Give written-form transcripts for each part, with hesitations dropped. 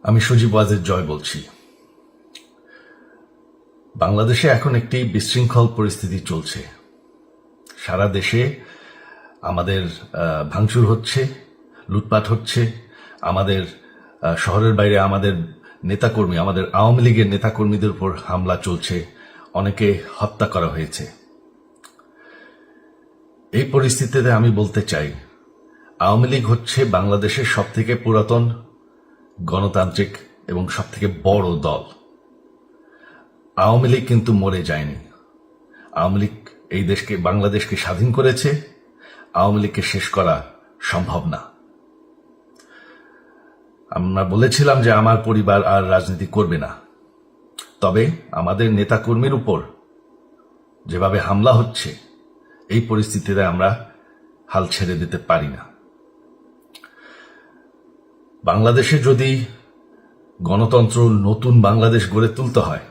আমি সজীব ওয়াজেদ জয় বলছি। বাংলাদেশে এখন একটি বিশৃঙ্খল পরিস্থিতি চলছে। সারা দেশে আমাদের ভাঙচুর হচ্ছে, লুটপাট হচ্ছে, আমাদের শহরের বাইরে আমাদের নেতাকর্মী, আমাদের আওয়ামী লীগের নেতাকর্মীদের উপর হামলা চলছে, অনেকে হত্যা করা হয়েছে। এই পরিস্থিতিতে আমি বলতে চাই, আওয়ামী লীগ হচ্ছে বাংলাদেশের সবথেকে পুরাতন গণতান্ত্রিক এবং সবথেকে বড় দল। আওয়ামী লীগ কিন্তু মরে যায়নি। আওয়ামী লীগ এই দেশকে, বাংলাদেশকে স্বাধীন করেছে। আওয়ামী লীগকে শেষ করা সম্ভব না। আমরা বলেছিলাম যে আমার পরিবার আর রাজনীতি করবে না, তবে আমাদের নেতাকর্মীর উপর যেভাবে হামলা হচ্ছে, এই পরিস্থিতিতে আমরা হাল ছেড়ে দিতে পারি না। বাংলাদেশে যদি গণতন্ত্র, নতুন বাংলাদেশ গড়ে তুলতে হয়,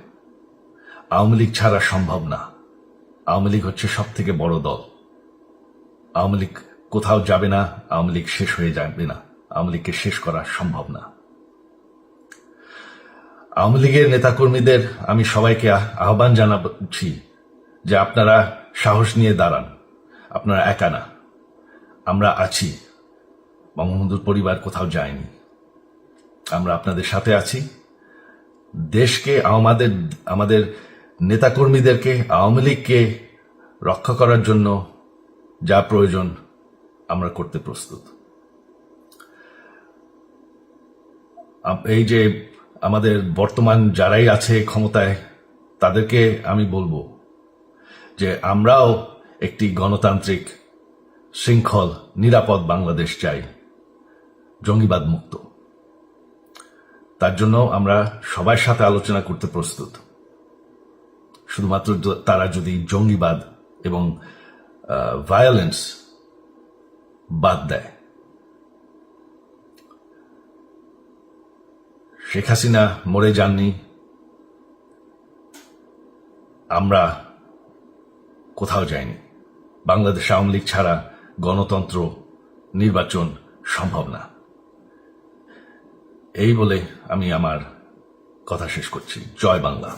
আওয়ামী লীগ ছাড়া সম্ভব না। আওয়ামী লীগ হচ্ছে সব থেকে বড় দল। আওয়ামী লীগ কোথাও যাবে না, আওয়ামী লীগ শেষ হয়ে যাবে না। আওয়ামী লীগকে শেষ করা সম্ভব না। আওয়ামী লীগের নেতাকর্মীদের আমি সবাইকে আহ্বান জানাচ্ছি যে আপনারা সাহস নিয়ে দাঁড়ান। আপনারা একা না, আমরা আছি। বঙ্গবন্ধুর পরিবার কোথাও যায়নি, আমরা আপনাদের সাথে আছি। দেশকে, আমাদের নেতাকর্মীদেরকে, আওয়ামী লীগকে রক্ষা করার জন্য যা প্রয়োজন আমরা করতে প্রস্তুত। এই যে আমাদের বর্তমান যারাই আছে ক্ষমতায়, তাদেরকে আমি বলবো যে আমরাও একটি গণতান্ত্রিক, শৃঙ্খল, নিরাপদ বাংলাদেশ চাই, জঙ্গিবাদ মুক্ত। তার জন্য আমরা সবার সাথে আলোচনা করতে প্রস্তুত। শুধুমাত্র তারা যদি জঙ্গিবাদ এবং ভায়োলেন্স বাদ দেয়। শেখ হাসিনা মরে যাননি, আমরা কোথাও যাইনি। বাংলাদেশ আওয়ামী লীগ ছাড়া গণতন্ত্র, নির্বাচন সম্ভব না। এই বলে আমি আমার কথা শেষ করছি। জয় বাংলা।